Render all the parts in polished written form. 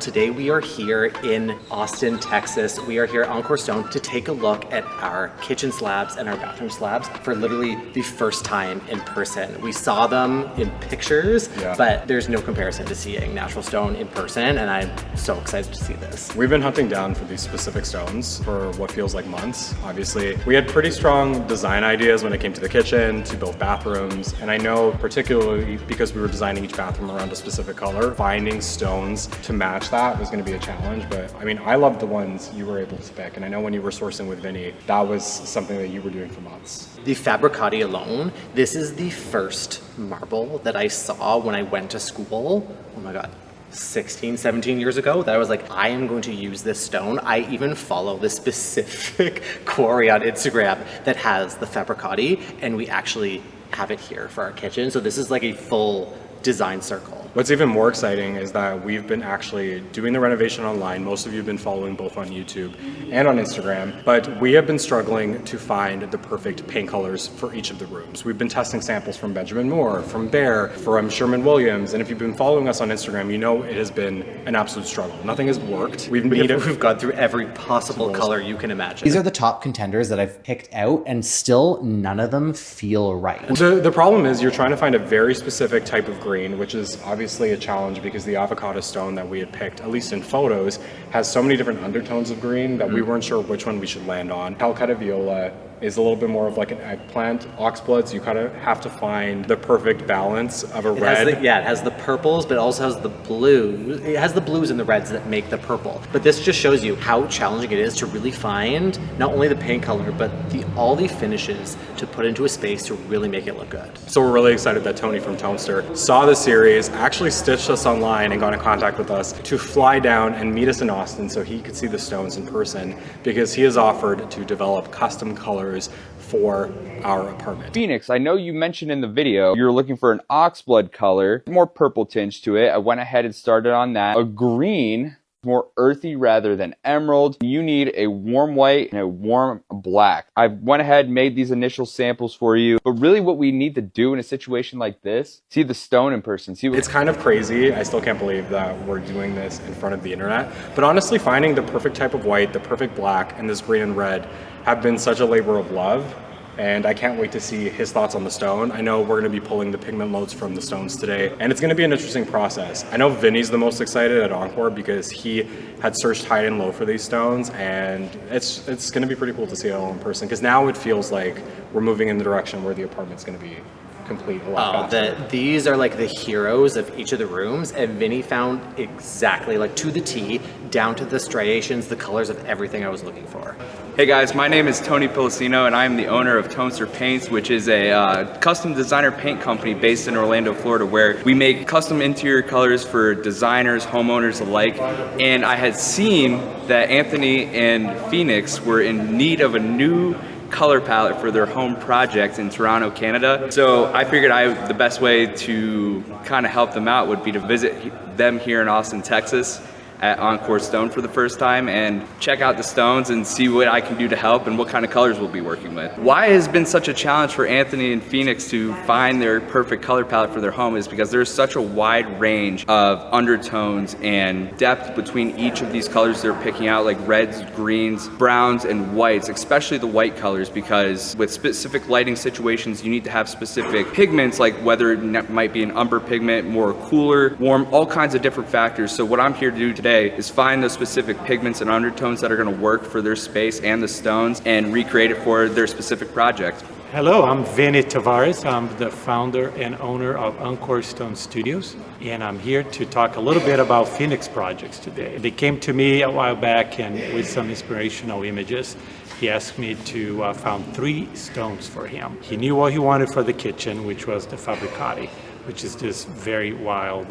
Today we are here in Austin, Texas. We are here at Encore Stone to take a look at our kitchen slabs and our bathroom slabs for literally the first time in person. We saw them in pictures, but there's no comparison to seeing natural stone in person, and I'm so excited to see this. We've been hunting down for these specific stones for what feels like months. Obviously, we had pretty strong design ideas when it came to the kitchen, to both bathrooms, and I know particularly because we were designing each bathroom around a specific color, finding stones to match that was going to be a challenge. But I mean, I loved the ones you were able to pick, and I know when you were sourcing with Vinny, that was something that you were doing for months. The Fabricati alone, this is the first marble that I saw when I went to school. Oh my God. 16, 17 years ago, that I was like, I am going to use this stone. I even follow this specific quarry on Instagram that has the Fabricati, and we actually have it here for our kitchen. So this is like a full design circle. What's even more exciting is that we've been actually doing the renovation online. Most of you have been following both on YouTube and on Instagram, but we have been struggling to find the perfect paint colors for each of the rooms. We've been testing samples from Benjamin Moore, from Behr, from Sherman-Williams, and if you've been following us on Instagram, you know it has been an absolute struggle. Nothing has worked. We've gone through every possible color you can imagine. These are the top contenders that I've picked out, and still none of them feel right. The problem is you're trying to find a very specific type of green, which is obviously a challenge because the avocado stone that we had picked, at least in photos, has so many different undertones of green that we weren't sure which one we should land on. Calcutta viola is a little bit more of like an eggplant oxblood, so you kind of have to find the perfect balance of a red. It has the purples, but it also has the blues. It has the blues and the reds that make the purple. But this just shows you how challenging it is to really find not only the paint color, but all the finishes to put into a space to really make it look good. So we're really excited that Tony from Tonester saw the series, actually stitched us online and got in contact with us to fly down and meet us in Austin so he could see the stones in person, because he has offered to develop custom colors for our apartment. Phoenix, I know you mentioned in the video you're looking for an oxblood color, more purple tinge to it. I went ahead and started on that. A green, more earthy rather than emerald. You need a warm white and a warm black. I went ahead and made these initial samples for you, but really what we need to do in a situation like this, see the stone in person. It's kind of crazy. I still can't believe that we're doing this in front of the internet, but honestly finding the perfect type of white, the perfect black, and this green and red have been such a labor of love. And I can't wait to see his thoughts on the stone. I know we're gonna be pulling the pigment loads from the stones today, and it's gonna be an interesting process. I know Vinny's the most excited at Encore because he had searched high and low for these stones, and it's gonna be pretty cool to see it all in person, because now it feels like we're moving in the direction where the apartment's gonna be complete a lot faster. These are like the heroes of each of the rooms, and Vinny found exactly, like to the T, down to the striations, the colors of everything I was looking for. Hey guys, my name is Tony Pellicino and I am the owner of Tonester Paints, which is a custom designer paint company based in Orlando, Florida, where we make custom interior colors for designers, homeowners alike. And I had seen that Anthony and Phoenix were in need of a new color palette for their home project in Toronto, Canada. So I figured the best way to kind of help them out would be to visit them here in Austin, Texas, at Encore Stone for the first time and check out the stones and see what I can do to help and what kind of colors we'll be working with. Why it has been such a challenge for Anthony and Phoenix to find their perfect color palette for their home is because there's such a wide range of undertones and depth between each of these colors they're picking out, like reds, greens, browns, and whites, especially the white colors, because with specific lighting situations you need to have specific pigments, like whether it might be an umber pigment, more cooler, warm, all kinds of different factors. So what I'm here to do today is find those specific pigments and undertones that are going to work for their space and the stones and recreate it for their specific project. Hello, I'm Vinny Tavares. I'm the founder and owner of Encore Stone Studios, and I'm here to talk a little bit about Phoenix projects today. They came to me a while back and with some inspirational images. He asked me to found 3 stones for him. He knew what he wanted for the kitchen, which was the Fabricati, which is this very wild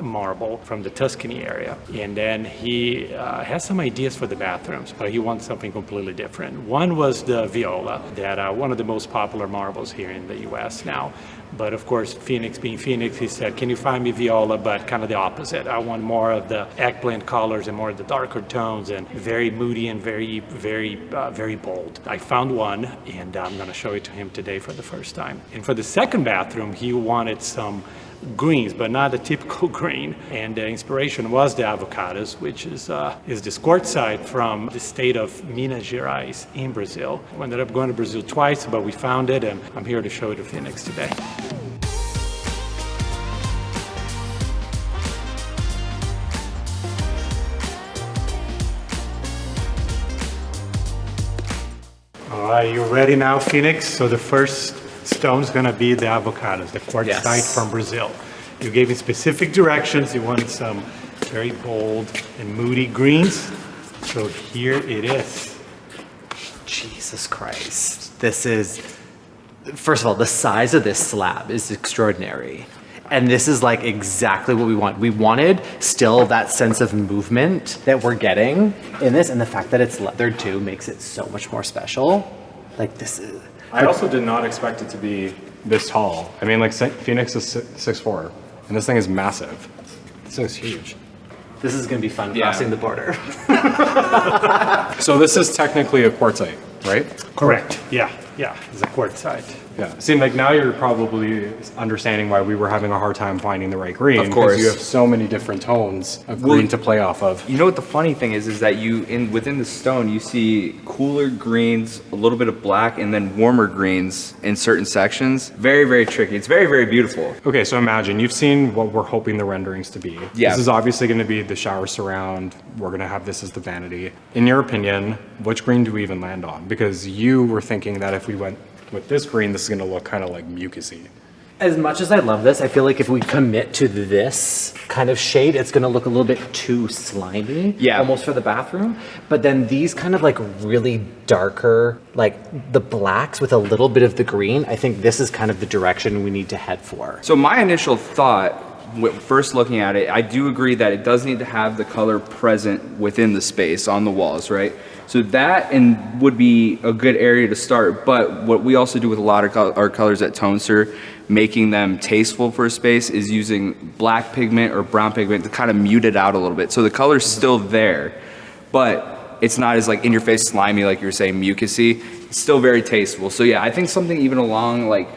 marble from the Tuscany area. And then he has some ideas for the bathrooms, but he wants something completely different. One was the viola, that one of the most popular marbles here in the US now. But of course, Phoenix being Phoenix, he said, can you find me viola, but kind of the opposite. I want more of the eggplant colors and more of the darker tones and very moody and very bold. I found one, and I'm gonna show it to him today for the first time. And for the second bathroom, he wanted some greens, but not a typical green. And the inspiration was the avocados, which is this quartzite from the state of Minas Gerais in Brazil. We ended up going to Brazil twice, but we found it, and I'm here to show it to Phoenix today. All right, you ready now, Phoenix? So the first stone is going to be the avocados, the quartzite from Brazil. You gave me specific directions. You wanted some very bold and moody greens. So here it is. Jesus Christ. This is, first of all, the size of this slab is extraordinary. And this is like exactly what we want. We wanted still that sense of movement that we're getting in this, and the fact that it's leathered too makes it so much more special. Like this is... I also did not expect it to be this tall. I mean, like Phoenix is 6'4", and this thing is massive. This thing's huge. This is gonna be fun crossing the border. So this is technically a quartzite, right? Correct. Yeah, it's a quartzite. Yeah. See, like now you're probably understanding why we were having a hard time finding the right green. Of course. Because you have so many different tones of green to play off of. You know what the funny thing is that within the stone you see cooler greens, a little bit of black, and then warmer greens in certain sections. Very, very tricky. It's very, very beautiful. Okay, so imagine you've seen what we're hoping the renderings to be. Yeah. This is obviously going to be the shower surround. We're going to have this as the vanity. In your opinion, which green do we even land on? Because you were thinking that if we went with this green, this is going to look kind of like mucusy. As much as I love this, I feel like if we commit to this kind of shade, it's gonna look a little bit too slimy, almost for the bathroom. But then these kind of like really darker, like the blacks with a little bit of the green, I think this is kind of the direction we need to head for. So my initial thought, first looking at it, I do agree that it does need to have the color present within the space on the walls, right? So that would be a good area to start, but what we also do with a lot of our colors at Tonester, making them tasteful for a space, is using black pigment or brown pigment to kind of mute it out a little bit. So the color's still there, but it's not as like in your face slimy like you were saying, mucusy. It's still very tasteful. So yeah, I think something even along like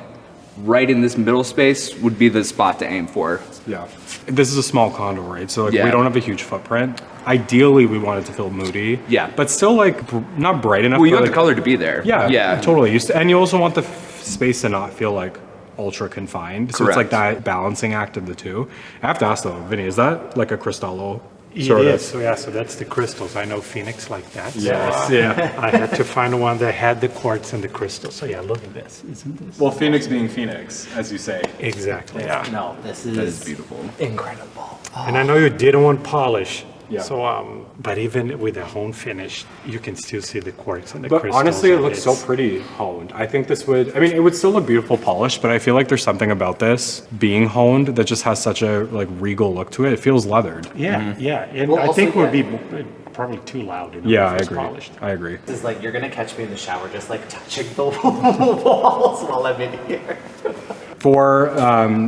right in this middle space would be the spot to aim for. Yeah. This is a small condo, right? So like we don't have a huge footprint. Ideally, we want it to feel moody. Yeah. But still like not bright enough. Well, you want like, the color to be there. Yeah, totally. And you also want the space to not feel like ultra confined. So it's like that balancing act of the two. I have to ask though, Vinny, is that like a Cristallo? It is. So yeah, so that's the crystals. I know Phoenix like that. Yes, so, yeah. I had to find one that had the quartz and the crystals. So yeah, look at this. Isn't this? Well, Phoenix being Phoenix, as you say. Exactly. Yeah. No, this is beautiful. incredible. And I know you didn't want polish. Yeah. So, but even with the hone finish, you can still see the quartz and the But crystals. honestly, it looks so pretty honed. I think this would, I mean, it would still look beautiful polished, but I feel like there's something about this being honed that just has such a like regal look to it. It feels leathered. Yeah, yeah. And Well, I also, think yeah. would be probably too loud. Yeah, I if it's agree. polished. I agree. This is like, you're gonna catch me in the shower just like touching the walls while I'm in here. For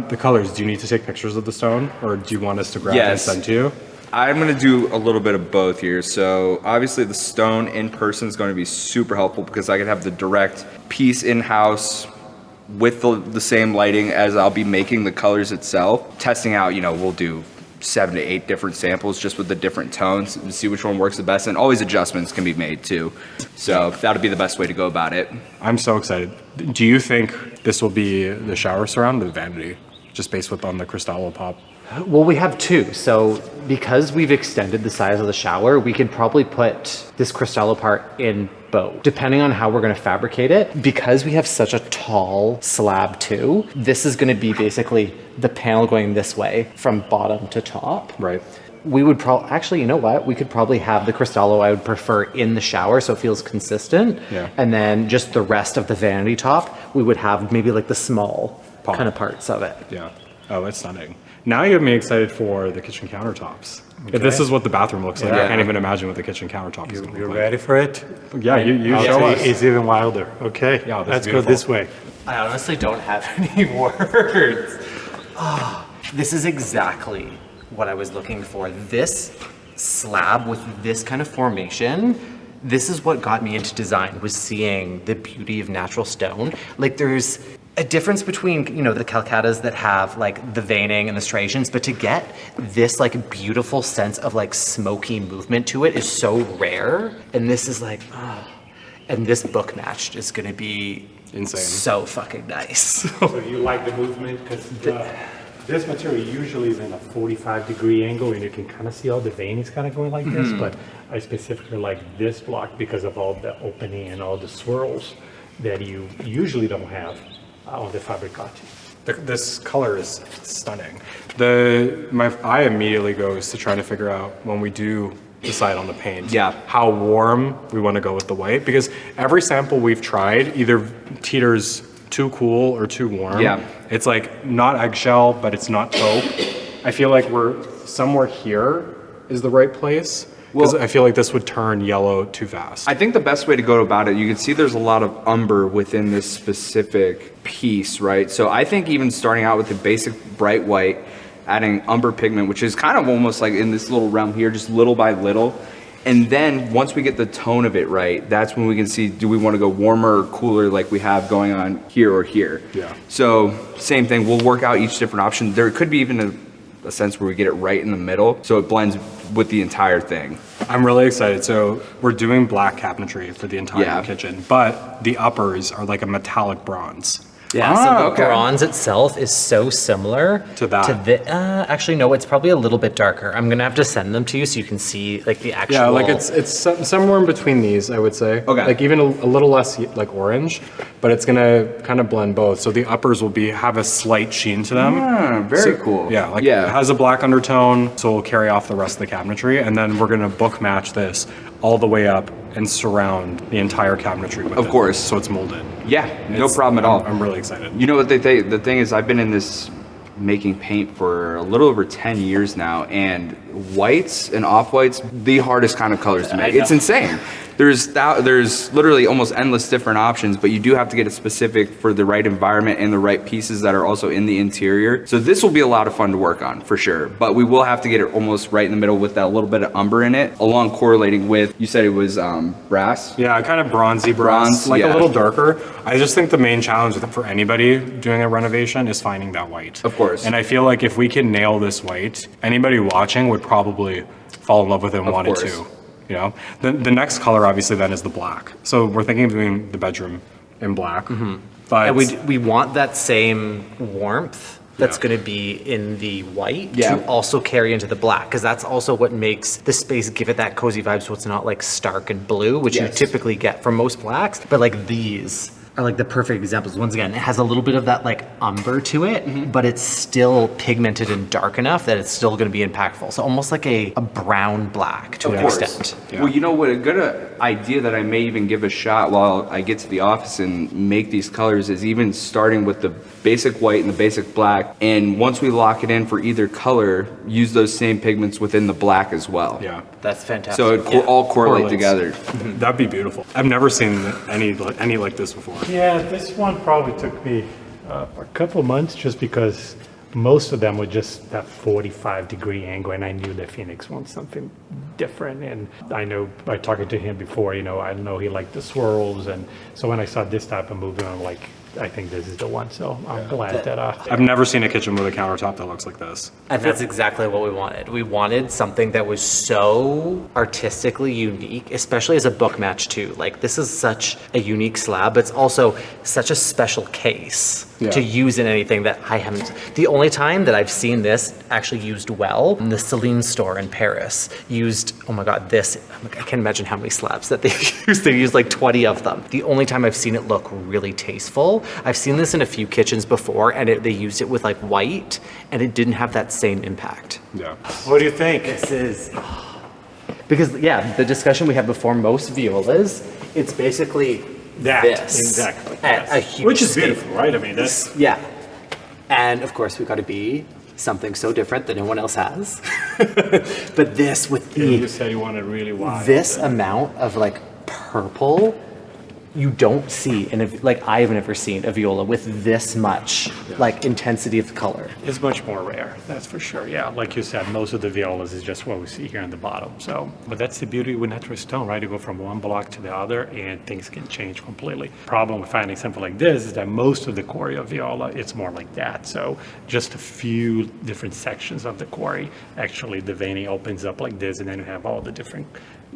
the colors, do you need to take pictures of the stone, or do you want us to grab it and Yes. send to you? I'm gonna do a little bit of both here. So obviously the stone in person is gonna be super helpful because I can have the direct piece in-house with the same lighting as I'll be making the colors itself. Testing out, we'll do 7 to 8 different samples just with the different tones and see which one works the best, and always adjustments can be made too. So that'll be the best way to go about it. I'm so excited. Do you think this will be the shower surround or the vanity? Just based on the Cristallo pop? Well, we have two. So because we've extended the size of the shower, we could probably put this Cristallo part in both, depending on how we're going to fabricate it. Because we have such a tall slab too, this is going to be basically the panel going this way from bottom to top. Right. We would probably, actually, you know what? We could probably have the Cristallo, I would prefer, in the shower so it feels consistent. Yeah. And then just the rest of the vanity top, we would have maybe like the small kind of parts of it. Yeah. Oh, that's stunning. Now you have me excited for the kitchen countertops. If this is what the bathroom looks like, I can't even imagine what the kitchen countertop is going to You're look like. ready for it? Yeah, you I'll show tell you, us. it's even wilder. Okay, Yeah, that's let's beautiful. go this way. I honestly don't have any words. This is exactly what I was looking for. This slab with this kind of formation, this is what got me into design, was seeing the beauty of natural stone. Like a difference between, you know, the Calcattas that have like the veining and the striations, but to get this like beautiful sense of like smoky movement to it is so rare. And this is like, and this book matched is gonna be insane. So fucking nice. So you like the movement? Because this material usually is in a 45-degree angle, and you can kind of see all the veinings kind of going like this, but I specifically like this block because of all the opening and all the swirls that you usually don't have on the Fabbricati. This color is stunning. My eye immediately goes to try to figure out when we do decide on the paint, how warm we want to go with the white, because every sample we've tried either teeters too cool or too warm. It's like not eggshell, but it's not taupe. I feel like we're somewhere here is the right place. Because I feel like this would turn yellow too fast. I think the best way to go about it, you can see there's a lot of umber within this specific piece, right? So I think even starting out with the basic bright white, adding umber pigment, which is kind of almost like in this little realm here, just little by little. And then once we get the tone of it right, that's when we can see, do we want to go warmer or cooler like we have going on here or here? So same thing, we'll work out each different option. There could be even a sense where we get it right in the middle, so it blends with the entire thing. I'm really excited. So we're doing black cabinetry for the entire kitchen, but the uppers are like a metallic bronze. Yeah, so the bronze itself is so similar to that. Actually, no, it's probably a little bit darker. I'm gonna have to send them to you so you can see like the actual. Yeah, like it's somewhere in between these, I would say. Okay. Like even a little less like orange, but it's gonna kind of blend both. So the uppers will have a slight sheen to them. Very cool. Yeah, like it has a black undertone, so we'll carry off the rest of the cabinetry, and then we're gonna book match this all the way up and surround the entire cabinetry with it. Of course. So it's molded. Yeah, no problem at all. I'm really excited. You know what the thing is, I've been in this making paint for a little over 10 years now, and whites and off-whites, the hardest kind of colors to make. It's insane. There's literally almost endless different options, but you do have to get it specific for the right environment and the right pieces that are also in the interior. So this will be a lot of fun to work on for sure, but we will have to get it almost right in the middle with that little bit of umber in it, along correlating with, you said it was brass? Yeah, kind of bronzy brass, like a little darker. I just think the main challenge for anybody doing a renovation is finding that white. Of course. And I feel like if we can nail this white, anybody watching would probably fall in love with it and want it too. You know, the next color obviously then is the black. So we're thinking of doing the bedroom in black, but and we want that same warmth that's going to be in the white to also carry into the black, because that's also what makes the space give it that cozy vibe. So it's not like stark and blue, which you typically get from most blacks, but like these are like the perfect examples. Once again, it has a little bit of that like umber to it, but it's still pigmented and dark enough that it's still going to be impactful. So almost like a brown black to an extent. Well, you know what, a good idea that I may even give a shot while I get to the office and make these colors is even starting with the basic white and the basic black, and once we lock it in for either color, use those same pigments within the black as well. Yeah, that's fantastic. So it all correlate together. That'd be beautiful. I've never seen any like this before. Yeah, this one probably took me a couple months just because most of them were just that 45-degree angle, and I knew that Phoenix wants something different. And I know by talking to him before, you know, I know he liked the swirls, and so when I saw this type of movement, I'm like, I think this is the one. So I'm glad that I've never seen a kitchen with a countertop that looks like this. And that's exactly what we wanted. We wanted something that was so artistically unique, especially as a book match too. Like this is such a unique slab, but it's also such a special case to use in anything that I haven't. The only time that I've seen this actually used well, in the Celine store in Paris, used, oh my God, this, I can't imagine how many slabs that they used. They used like 20 of them. The only time I've seen it look really tasteful, I've seen this in a few kitchens before, and they used it with like white, and it didn't have that same impact. Yeah. What do you think? This is, because the discussion we had before most violas, it's basically this. Exactly. At a huge Which is scale. beautiful, right? I mean, that's... Yeah. And of course, we've got to be something so different that no one else has. But this with You said you wanted really wide. this amount of like purple, you don't see, and like I've never seen a viola with this much like intensity of color. It's much more rare, that's for sure. Yeah, like you said, most of the violas is just what we see here on the bottom. So, but that's the beauty with natural stone, right? You go from one block to the other, and things can change completely. Problem with finding something like this is that most of the quarry of viola, it's more like that. So, just a few different sections of the quarry, actually the veining opens up like this, and then you have all the different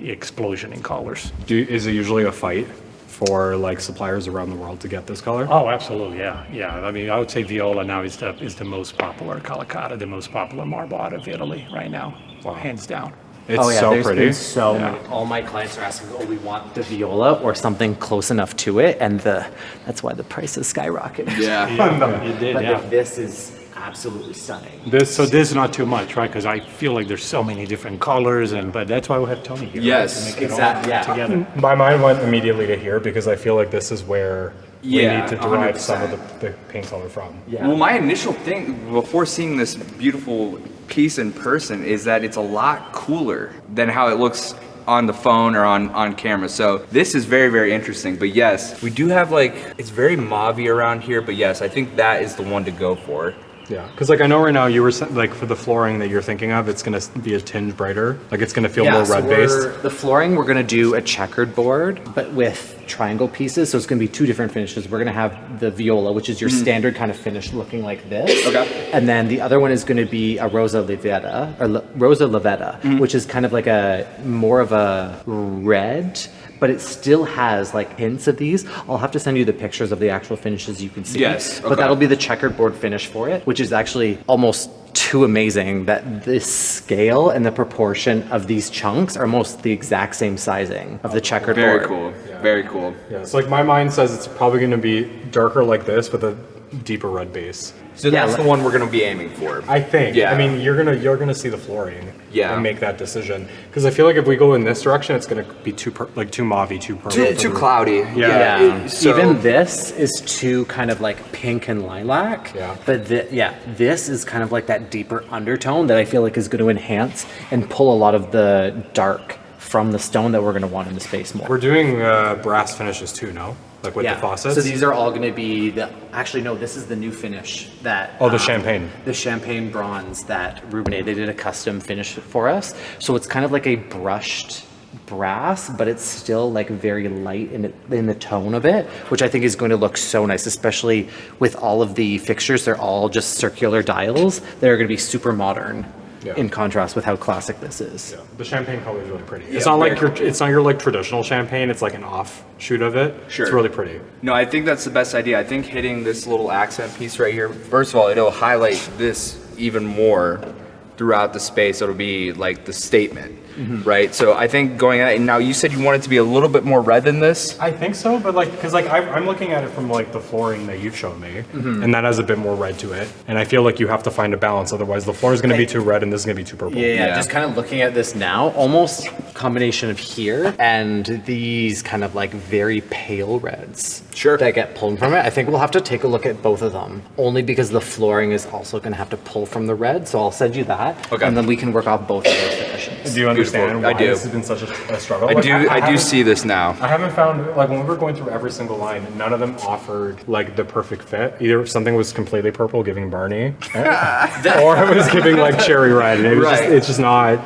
explosion in colors. Is it usually a fight for like suppliers around the world to get this color? Oh, absolutely, yeah. I mean, I would say viola now is the most popular Calicata, the most popular marble out of Italy right now, hands down. It's so there's pretty. been so many. All my clients are asking, oh, we want the viola or something close enough to it, and that's why the price has skyrocketed. Yeah, you did, But this is absolutely stunning. This is not too much, right? Because I feel like there's so many different colors, but that's why we have Tony here. Yes, right? To make it exactly, all yeah. together. My mind went immediately to here because I feel like this is where we Yeah, need to derive 100%. some of the paint color from. Yeah. Well, my initial thing before seeing this beautiful piece in person is that it's a lot cooler than how it looks on the phone or on camera. So this is very, very interesting. But yes, we do have like, it's very mauve-y around here, but yes, I think that is the one to go for. Yeah, because like I know right now you were like for the flooring that you're thinking of, it's gonna be a tinge brighter. Like it's gonna feel more red based. The flooring, we're gonna do a checkered board, but with triangle pieces. So it's gonna be two different finishes. We're gonna have the viola, which is your standard kind of finish looking like this. Okay. And then the other one is gonna be a Rosa Livetta, or Rosa Lavetta, which is kind of like more of a red, but it still has like hints of these. I'll have to send you the pictures of the actual finishes you can see. Yes, But okay. that'll be the checkered board finish for it, which is actually almost too amazing that this scale and the proportion of these chunks are almost the exact same sizing of the checkered Very board. cool. Very cool. Yeah, so like my mind says it's probably gonna be darker like this with a deeper red base. So that's the one we're gonna be aiming for. I think. Yeah. I mean, you're gonna see the flooring. Yeah. And make that decision because I feel like if we go in this direction, it's gonna be too mauvey, too purple. Too cloudy. Yeah. So- Even this is too kind of like pink and lilac. Yeah. But this is kind of like that deeper undertone that I feel like is going to enhance and pull a lot of the dark from the stone that we're going to want in the space more. We're doing brass finishes too, no? Like with the faucets. So these are all going to be actually no, this is the new finish that. Oh, the champagne. The champagne bronze that Ruben, they did a custom finish for us. So it's kind of like a brushed brass, but it's still like very light in the tone of it, which I think is going to look so nice, especially with all of the fixtures. They're all just circular dials. They're going to be super modern. Yeah. In contrast with how classic this is. Yeah. The champagne color is really pretty. It's not like it's not your like traditional champagne. It's like an offshoot of it. Sure. It's really pretty. No, I think that's the best idea. I think hitting this little accent piece right here, first of all, it'll highlight this even more throughout the space. It'll be like the statement, right? So I think going at it, now you said you want it to be a little bit more red than this. I think so, but like, cause like I'm looking at it from like the flooring that you've shown me, and that has a bit more red to it. And I feel like you have to find a balance, otherwise the floor is going to be too red and this is going to be too purple. Yeah, just kind of looking at this now, almost combination of here and these kind of like very pale reds. Sure. That get pulled from it. I think we'll have to take a look at both of them, only because the flooring is also going to have to pull from the red. So I'll send you that, Okay. and then we can work off both of those finishes. Do you understand Beautiful. I why do. this has been such a struggle? I Like, do. I do haven't- see this now. I haven't found, like when we were going through every single line, none of them offered like the perfect fit. Either something was completely purple, giving Barney, or it was giving like cherry red, and it was Right. it's just not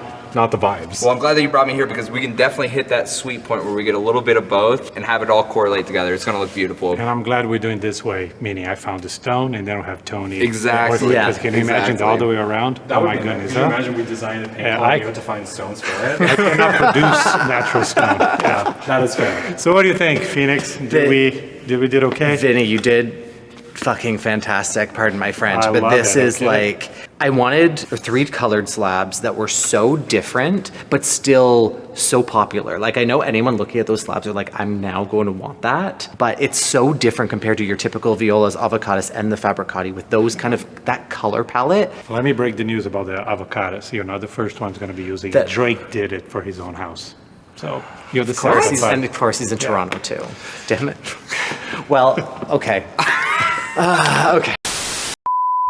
the vibes. Well, I'm glad that you brought me here because we can definitely hit that sweet point where we get a little bit of both and have it all correlate together. It's gonna look beautiful. And I'm glad we're doing this way, meaning I found the stone and then I have Tony. Exactly. Yeah. Because can you imagine Exactly. all the way around? That Oh would my be nice. goodness, Can you huh? imagine we designed a paint Yeah, and I- you had to find stones for it? I cannot produce natural stone. Yeah. That is fair. So what do you think, Phoenix? Did we did okay? Vinny, you did fucking fantastic, pardon my French, I but love this it, is okay. like, I wanted 3 colored slabs that were so different, but still so popular. Like I know anyone looking at those slabs are like, I'm now going to want that, but it's so different compared to your typical violas, avocados, and the fabricati with those kind of, that color palette. Let me break the news about the avocados. You're not the first one's going to be using That- it. Drake did it for his own house. So you're the Of course, second he's, one. and of course he's in Toronto too. Damn it. Well, okay. Okay.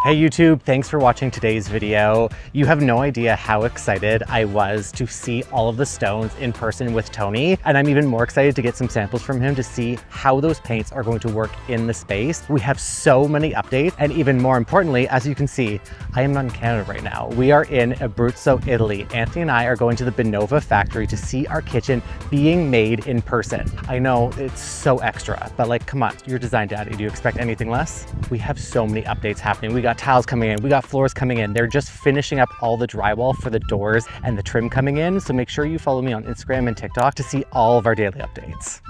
Hey YouTube, thanks for watching today's video. You have no idea how excited I was to see all of the stones in person with Tony, and I'm even more excited to get some samples from him to see how those paints are going to work in the space. We have so many updates, and even more importantly, as you can see, I am not in Canada right now. We are in Abruzzo, Italy. Anthony and I are going to the Benova factory to see our kitchen being made in person. I know it's so extra, but like, come on, you're design daddy. Do you expect anything less? We have so many updates happening. We got tiles coming in, we got floors coming in. They're just finishing up all the drywall for the doors and the trim coming in. So make sure you follow me on Instagram and TikTok to see all of our daily updates.